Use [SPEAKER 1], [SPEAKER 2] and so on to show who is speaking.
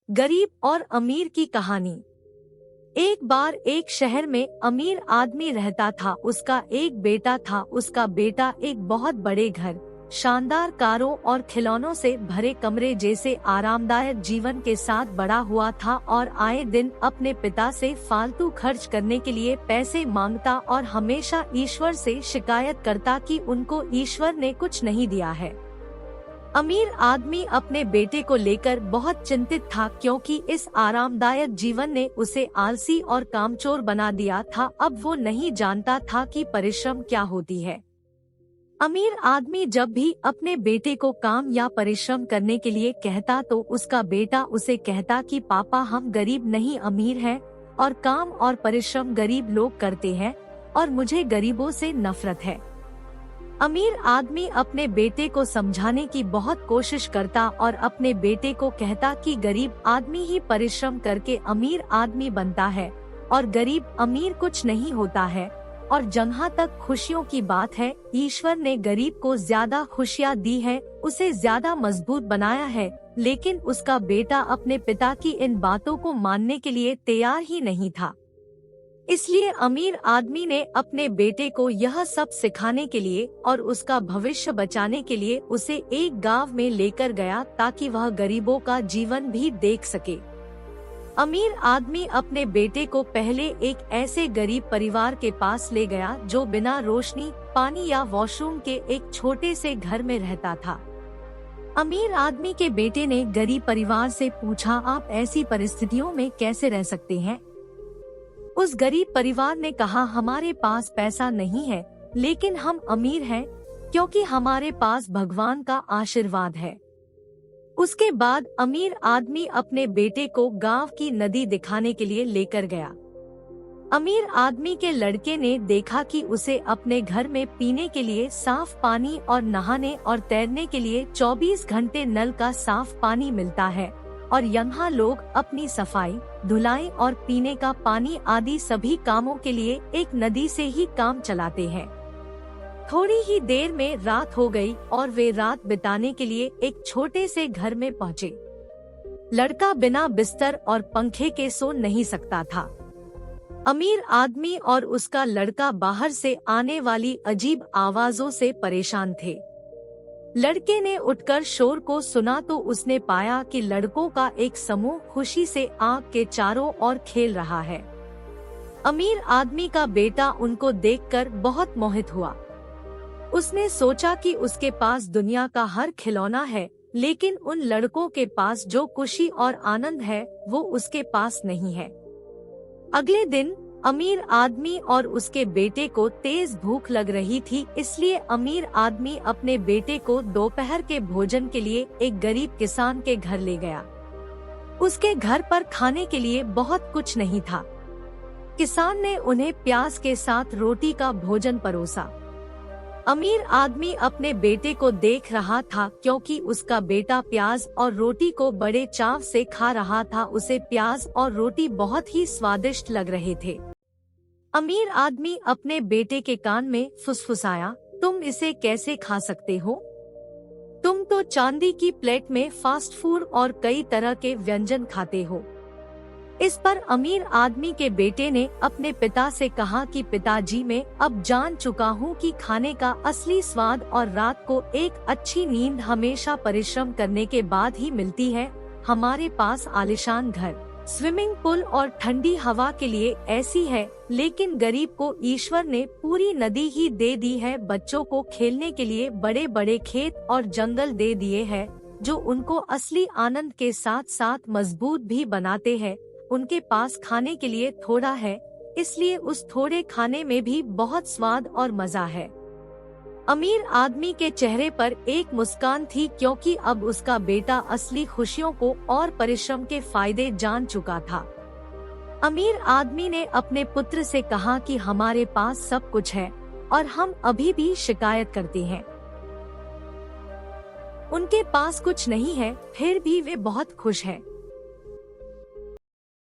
[SPEAKER 1] गरीब और अमीर की कहानी। एक बार एक शहर में अमीर आदमी रहता था। उसका एक बेटा था। उसका बेटा एक बहुत बड़े घर, शानदार कारों और खिलौनों से भरे कमरे जैसे आरामदायक जीवन के साथ बड़ा हुआ था और आए दिन अपने पिता से फालतू खर्च करने के लिए पैसे मांगता और हमेशा ईश्वर से शिकायत करता कि उनको ईश्वर ने कुछ नहीं दिया है। अमीर आदमी अपने बेटे को लेकर बहुत चिंतित था, क्योंकि इस आरामदायक जीवन ने उसे आलसी और कामचोर बना दिया था। अब वो नहीं जानता था कि परिश्रम क्या होती है। अमीर आदमी जब भी अपने बेटे को काम या परिश्रम करने के लिए कहता तो उसका बेटा उसे कहता कि पापा, हम गरीब नहीं अमीर हैं और काम और परिश्रम गरीब लोग करते हैं और मुझे गरीबों से नफरत है। अमीर आदमी अपने बेटे को समझाने की बहुत कोशिश करता और अपने बेटे को कहता कि गरीब आदमी ही परिश्रम करके अमीर आदमी बनता है और गरीब अमीर कुछ नहीं होता है। और जहाँ तक खुशियों की बात है, ईश्वर ने गरीब को ज्यादा खुशियाँ दी है, उसे ज्यादा मजबूत बनाया है। लेकिन उसका बेटा अपने पिता की इन बातों को मानने के लिए तैयार ही नहीं था। इसलिए अमीर आदमी ने अपने बेटे को यह सब सिखाने के लिए और उसका भविष्य बचाने के लिए उसे एक गांव में लेकर गया, ताकि वह गरीबों का जीवन भी देख सके। अमीर आदमी अपने बेटे को पहले एक ऐसे गरीब परिवार के पास ले गया जो बिना रोशनी, पानी या वॉशरूम के एक छोटे से घर में रहता था। अमीर आदमी के बेटे ने गरीब परिवार से पूछा, आप ऐसी परिस्थितियों में कैसे रह सकते हैं? उस गरीब परिवार ने कहा, हमारे पास पैसा नहीं है, लेकिन हम अमीर हैं क्योंकि हमारे पास भगवान का आशीर्वाद है। उसके बाद अमीर आदमी अपने बेटे को गांव की नदी दिखाने के लिए लेकर गया। अमीर आदमी के लड़के ने देखा कि उसे अपने घर में पीने के लिए साफ पानी और नहाने और तैरने के लिए 24 घंटे नल का साफ पानी मिलता है और यहाँ लोग अपनी सफाई, धुलाई और पीने का पानी आदि सभी कामों के लिए एक नदी से ही काम चलाते हैं। थोड़ी ही देर में रात हो गई और वे रात बिताने के लिए एक छोटे से घर में पहुँचे। लड़का बिना बिस्तर और पंखे के सो नहीं सकता था। अमीर आदमी और उसका लड़का बाहर से आने वाली अजीब आवाजों से परेशान थे। लड़के ने उठकर शोर को सुना तो उसने पाया कि लड़कों का एक समूह खुशी से आग के चारों ओर खेल रहा है। अमीर आदमी का बेटा उनको देखकर बहुत मोहित हुआ। उसने सोचा कि उसके पास दुनिया का हर खिलौना है, लेकिन उन लड़कों के पास जो खुशी और आनंद है वो उसके पास नहीं है। अगले दिन अमीर आदमी और उसके बेटे को तेज भूख लग रही थी, इसलिए अमीर आदमी अपने बेटे को दोपहर के भोजन के लिए एक गरीब किसान के घर ले गया। उसके घर पर खाने के लिए बहुत कुछ नहीं था। किसान ने उन्हें प्याज के साथ रोटी का भोजन परोसा। अमीर आदमी अपने बेटे को देख रहा था, क्योंकि उसका बेटा प्याज और रोटी को बड़े चाव से खा रहा था। उसे प्याज और रोटी बहुत ही स्वादिष्ट लग रहे थे। अमीर आदमी अपने बेटे के कान में फुसफुसाया, तुम इसे कैसे खा सकते हो? तुम तो चांदी की प्लेट में फास्ट फूड और कई तरह के व्यंजन खाते हो। इस पर अमीर आदमी के बेटे ने अपने पिता से कहा कि पिताजी, मैं अब जान चुका हूँ कि खाने का असली स्वाद और रात को एक अच्छी नींद हमेशा परिश्रम करने के बाद ही मिलती है। हमारे पास आलीशान घर, स्विमिंग पूल और ठंडी हवा के लिए ऐसी है, लेकिन गरीब को ईश्वर ने पूरी नदी ही दे दी है। बच्चों को खेलने के लिए बड़े बड़े खेत और जंगल दे दिए हैं, जो उनको असली आनंद के साथ साथ मजबूत भी बनाते हैं। उनके पास खाने के लिए थोड़ा है, इसलिए उस थोड़े खाने में भी बहुत स्वाद और मजा है। अमीर आदमी के चेहरे पर एक मुस्कान थी, क्योंकि अब उसका बेटा असली खुशियों को और परिश्रम के फायदे जान चुका था। अमीर आदमी ने अपने पुत्र से कहा कि हमारे पास सब कुछ है और हम अभी भी शिकायत करते हैं। उनके पास कुछ नहीं है, फिर भी वे बहुत खुश हैं।